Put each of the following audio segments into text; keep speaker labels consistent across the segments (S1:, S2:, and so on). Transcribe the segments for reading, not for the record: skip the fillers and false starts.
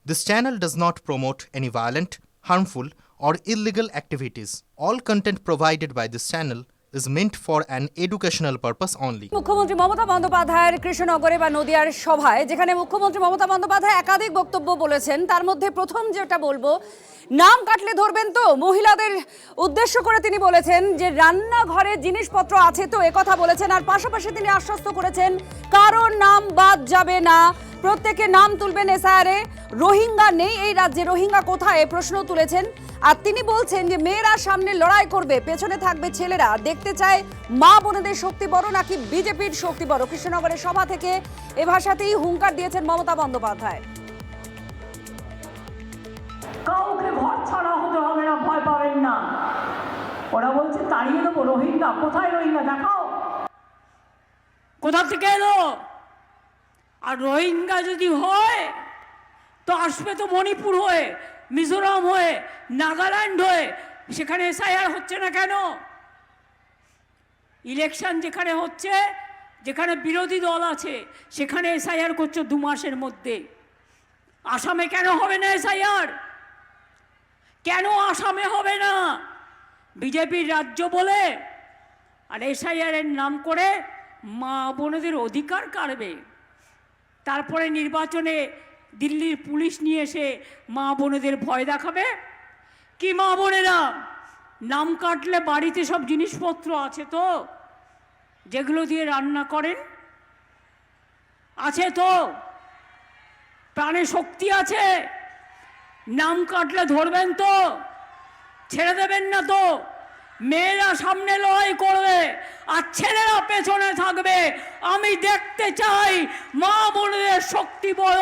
S1: This channel does not promote any violent, harmful, or illegal activities. All content provided by this channel is meant for an educational purpose only.
S2: মুখ্যমন্ত্রী মমতা বন্দ্যোপাধ্যায়ের কৃষ্ণনগরে বা নদিয়ার সভায় যেখানে মুখ্যমন্ত্রী মমতা বন্দ্যোপাধ্যায় একাধিক বক্তব্য বলেছেন, তার মধ্যে প্রথম যেটা বলবো, নাম কাটলে ধরবেন তো। মহিলাদের উদ্দেশ্য করে তিনি বলেছেন যে রান্নাঘরে জিনিসপত্র আছে তো, একথা বলেছেন। আর পাশাপাশি তিনি আশ্বস্ত করেছেন কারোর নাম বাদ যাবে না, প্রত্যেকে নাম তুলবেন এসআইআরে। রোহিঙ্গা নেই এই রাজ্যে, রোহিঙ্গা কোথায় প্রশ্ন তুলেছেন। আর তিনি বলছেন যে মেয়েরা সামনে লড়াই করবে, পেছনে থাকবে ছেলেরা। দেখতে চায় মা বোনেদের শক্তি বড় নাকি বিজেপির শক্তি বড়। কৃষ্ণনগরের সভা থেকে এ ভাষাতেই হুঙ্কার দিয়েছেন মমতা বন্দ্যোপাধ্যায়।
S3: কাউকে ঘর ছাড়া হতে হবে না, ভয় পাবেন না। ওরা বলছে তাড়িয়ে দেবো রোহিঙ্গা। কোথায় রোহিঙ্গা দেখাও, কোথা থেকে এলো? আর রোহিঙ্গা যদি হয় তো আসবে তো মণিপুর হয়ে, মিজোরাম হয়ে, নাগাল্যান্ড হয়ে। সেখানে এসআইআর হচ্ছে না কেন? ইলেকশন যেখানে হচ্ছে, যেখানে বিরোধী দল আছে, সেখানে এসআইআর করছে 2 মাসের মধ্যে। আসামে কেন হবে না এসআইআর? কেন আসামে হবে না? বিজেপির রাজ্য বলে আর এসআইআরের নাম করে মা বোনেদের অধিকার কাড়বে। তারপরে নির্বাচনে দিল্লির পুলিশ নিয়ে এসে মা বোনেদের ভয় দেখাবে। কি মা বোনেরা, নাম কাটলে বাড়িতে সব জিনিসপত্র আছে তো, যেগুলো দিয়ে রান্না করেন আছে তো, প্রাণে শক্তি আছে। নাম কাটলে ধরবেন তো, ছেড়ে দেবেন না তো। মেয়েরা সামনে লড়াই করবে আর ছেলেরা পেছনে থাকবে। আমি দেখতে চাই মা বোনদের শক্তি বড়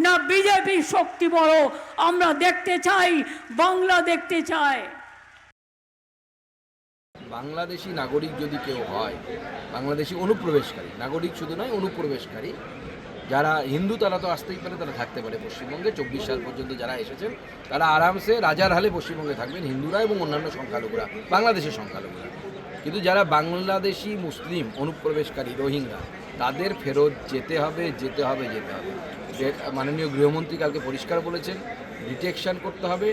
S3: না বিজেপির শক্তি বড়। আমরা দেখতে চাই, বাংলা দেখতে চাই।
S4: বাংলাদেশি নাগরিক যদি কেউ হয়, বাংলাদেশি অনুপ্রবেশকারী, নাগরিক শুধু নয়, অনুপ্রবেশকারী যারা হিন্দু তারা তো আসতেই পারে, তারা থাকতে পারে পশ্চিমবঙ্গে। 24 সাল পর্যন্ত যারা এসেছেন তারা আরামসে রাজার হালে পশ্চিমবঙ্গে থাকবেন, হিন্দুরা এবং অন্যান্য সংখ্যালঘুরা, বাংলাদেশের সংখ্যালঘুরা। কিন্তু যারা বাংলাদেশি মুসলিম অনুপ্রবেশকারী রোহিঙ্গা, তাদের ফেরত যেতে হবে, যেতে হবে, যেতে হবে। মাননীয় গৃহমন্ত্রী কালকে পরিষ্কার বলেছেন, ডিটেকশন করতে হবে,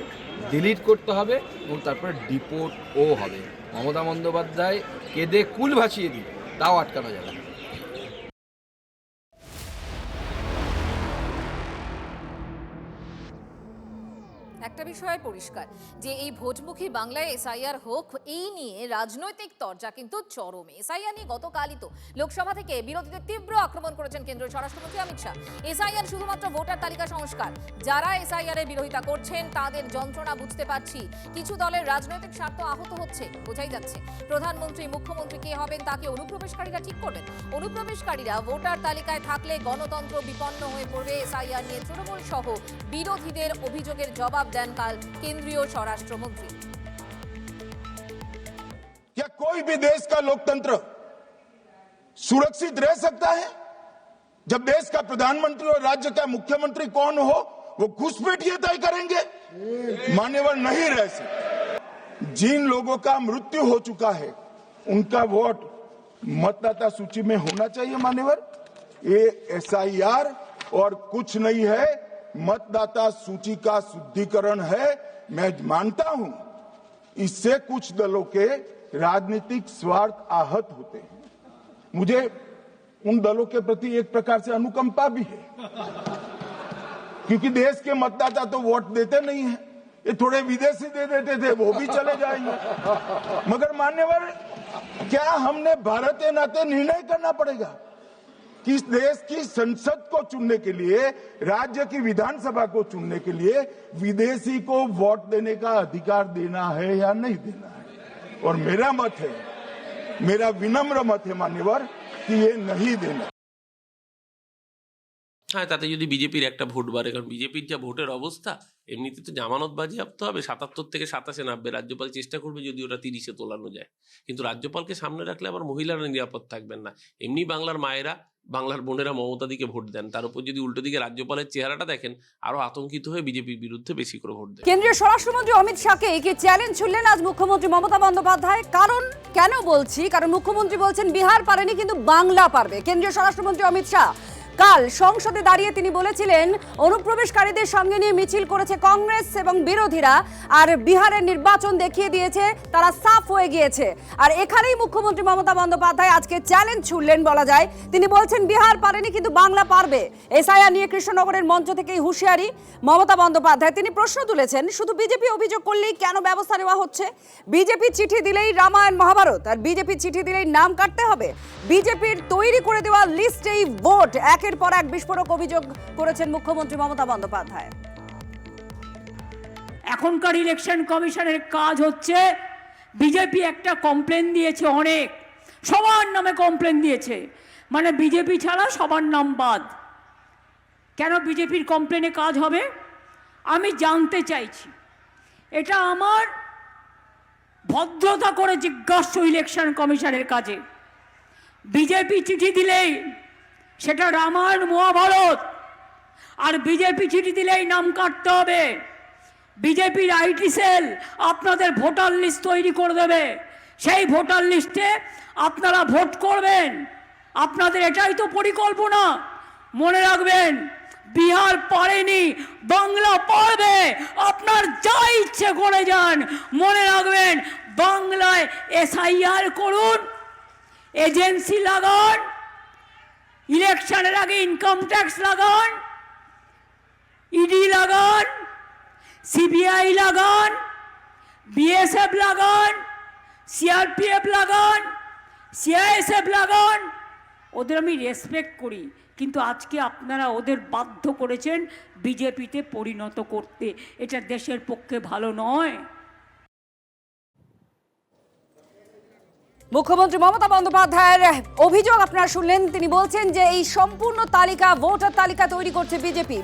S4: ডিলিট করতে হবে এবং তারপরে ডিপোর্টও হবে। মমতা বন্দ্যোপাধ্যায় কেঁদে কুল ভাসিয়ে দিল, তাও আটকানো যাবে না।
S5: একটা বিষয় পরিষ্কার যে এই ভোটমুখী বাংলায় এসআইআর হোক, এই নিয়ে রাজনৈতিক তরজা কিন্তু চরমে। এসআইআর নিয়ে গতকালই তো লোকসভা থেকে বিরোধীদের তীব্র আক্রমণ করেছেন কেন্দ্রীয় স্বরাষ্ট্রমন্ত্রী অমিত শাহ। এসআইআর শুধুমাত্র ভোটার তালিকা সংস্কার, যারা এসআইআর এর বিরোধিতা করছেন তাদের যন্ত্রণা বুঝতে পারছি। কিছু দলের রাজনৈতিক স্বার্থ আহত হচ্ছে, বোঝাই যাচ্ছে। প্রধানমন্ত্রী, মুখ্যমন্ত্রী কে হবেন তাকে অনুপ্রবেশকারীরা ঠিক করবেন। অনুপ্রবেশকারীরা ভোটার তালিকায় থাকলে গণতন্ত্র বিপন্ন হয়ে পড়বে। এসআইআর নিয়ে তৃণমূল সহ বিরোধীদের অভিযোগের জবাব দেন কাল কেন্দ্রীয় স্বরাষ্ট্রমন্ত্রী।
S6: क्या कोई भी देश का लोकतंत्र सुरक्षित रह सकता है जब देश का प्रधानमंत्री और राज्य का मुख्यमंत्री कौन हो वो घुसपैठिए तय करेंगे? मान्यवर नहीं रह सकते। जिन लोगों का मृत्यु हो चुका है उनका वोट मतदाता सूची में होना चाहिए। मान्यवर, ये एसआईआर और कुछ नहीं है, मतदाता सूची का शुद्धिकरण है। मैं मानता हूं इससे कुछ दलों के राजनीतिक स्वार्थ आहत होते हैं। मुझे उन दलों के प्रति एक प्रकार से अनुकंपा भी है, क्योंकि देश के मतदाता तो वोट देते नहीं हैं। ये थोड़े विदेशी दे देते थे, वो भी चले जाएंगे। मगर मान्यवर, क्या हमने भारत के नाते निर्णय करना पड़ेगा कि इस देश की संसद को चुनने के लिए, राज्य की विधानसभा को चुनने के लिए विदेशी को वोट देने का अधिकार देना है या नहीं देना है? और मेरा मत है, मेरा विनम्र मत है मान्यवर, कि ये नहीं देना।
S7: হ্যাঁ, তাতে যদি বিজেপির একটা ভোট বাড়ে, কারণ বিজেপির যা ভোটের অবস্থা, এমনিতে তো জামানত বাজেয়াপ্ত হবে, 77 থেকে 27-এ নামবে। রাজ্যপাল চেষ্টা করবে যদি ওটা 30-এ তোলানো যায়, কিন্তু রাজ্যপালকে সামনে রাখলে আবার মহিলারা নিরাপদ থাকবেন না। এমনি বাংলার মায়েরা, বাংলার বোনেরা মমতাদিকে ভোট দেন, তার উপর যদি উল্টো দিকে রাজ্যপালের চেহারাটা দেখেন, আরো আতঙ্কিত হয়ে বিজেপির বিরুদ্ধে বেশি করে ভোট দেন।
S2: কেন্দ্রীয় স্বরাষ্ট্রমন্ত্রী অমিত শাহকে কি চ্যালেঞ্জ ছুড়লেন আজ মুখ্যমন্ত্রী মমতা বন্দ্যোপাধ্যায়? কারণ কেন বলছি, কারণ মুখ্যমন্ত্রী বলছেন বিহার পারেনি কিন্তু বাংলা পারবে। কেন্দ্রীয় স্বরাষ্ট্রমন্ত্রী অমিত শাহ কাল সংসদে দাঁড়িয়ে তিনি বলেছিলেন অনুপ্রবেশকারীদের সঙ্গে নিয়ে মিছিল করেছে কংগ্রেস এবং বিরোধীরা, আর বিহারের নির্বাচন দেখিয়ে দিয়েছে তারা সাফ হয়ে গিয়েছে। আর এখানেই মুখ্যমন্ত্রী মমতা বন্দ্যোপাধ্যায় আজকে চ্যালেঞ্জ ছুড়লেন বলা যায়। তিনি বলছেন বিহার পারেনি কিন্তু বাংলা পারবে। এসআইআর নিয়ে কৃষ্ণনগরের মঞ্চ থেকেই হুঁশিয়ারি মমতা বন্দ্যোপাধ্যায়। তিনি প্রশ্ন তুলেছেন শুধু বিজেপি অভিযোগ করলেই কেন ব্যবস্থা নেওয়া হচ্ছে? বিজেপি চিঠি দিলেই রামায়ণ মহাভারত, আর বিজেপি চিঠি দিলেই নাম কাটতে হবে? বিজেপির তৈরি করে দেওয়া লিস্টেই ভোট, একের পর এক বিস্ফোরক অভিযোগ করেছেন মুখ্যমন্ত্রী মমতা বন্দ্যোপাধ্যায়।
S3: এখনকার ইলেকশন কমিশনের কাজ হচ্ছে, বিজেপি একটা কমপ্লেন দিয়েছে, অনেক সবার নামে কমপ্লেন দিয়েছে, মানে বিজেপি ছাড়া সবার নাম বাদ। কেন বিজেপির কমপ্লেনে কাজ হবে আমি জানতে চাইছি। এটা আমার ভদ্রতা করে জিজ্ঞাস্য ইলেকশন কমিশনের কাজে। বিজেপি চিঠি দিলেই সেটা রামায়ণ মহাভারত, আর বিজেপি চিঠি দিলেই নাম কাটতে হবে। বিজেপির আইটি সেল আপনাদের ভোটার লিস্ট তৈরি করে দেবে, সেই ভোটার লিস্টে আপনারা ভোট করবেন। আপনাদের এটাই তো পরিকল্পনা। মনে রাখবেন, বিহার পারেনি, বাংলা পারবে। আপনার যা ইচ্ছে করে যান, মনে রাখবেন বাংলায় এসআইআর করুন, এজেন্সি লাগান, ইলেকশনের আগে ইনকাম ট্যাক্স লাগান, ইডি লাগান, সিবিআই লাগান, বিএসএফ লাগান, সিআরপিএফ লাগান, সিআইএসএফ লাগান। ওদের আমি রেসপেক্ট করি, কিন্তু আজকে আপনারা ওদের বাধ্য করেছেন বিজেপিতে পরিণত করতে। এটা দেশের পক্ষে ভালো নয়।
S2: মুখ্যমন্ত্রী মমতা বন্দ্যোপাধ্যায়ের অভিযোগ আপনারা শুনলেন। তিনি বলছেন যে এই সম্পূর্ণ তালিকা, ভোটার তালিকা তৈরি করছে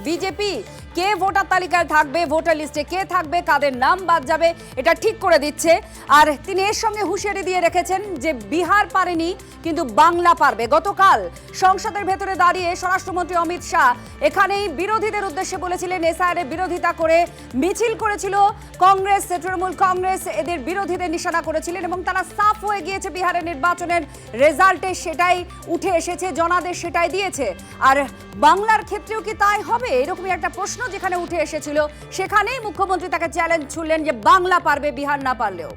S2: বিজেপি। কে ভোটার তালিকায় থাকবে, ভোটার লিস্টে কে থাকবে, কাদের নাম বাদ যাবে, এটা ঠিক করে দিচ্ছে। আর তিনি এর সঙ্গে হুঁশিয়ারি দিয়ে রেখেছেন যে বিহার পারেনি কিন্তু বাংলা পারবে। গতকাল সংসদের ভেতরে দাঁড়িয়ে স্বরাষ্ট্রমন্ত্রী অমিত শাহ এখানেই বিরোধীদের উদ্দেশ্যে বলেছিলেন, এসআইআর বিরোধিতা করে মিছিল করেছিল কংগ্রেস, তৃণমূল কংগ্রেস এদের বিরোধীদের নিশানা করেছিলেন এবং তারা সাফ হয়ে গিয়েছে। বিহারের নির্বাচনের রেজাল্টে সেটাই উঠে এসেছে, জনাদেশ সেটাই দিয়েছে। আর বাংলার ক্ষেত্রেও কি তাই হবে? এরকমই একটা প্রশ্ন যেখানে উঠে এসেছিল, সেখানেই মুখ্যমন্ত্রী তাকে চ্যালেঞ্জ ছুড়লেন যে বাংলা পারবে, বিহার না পারলেও।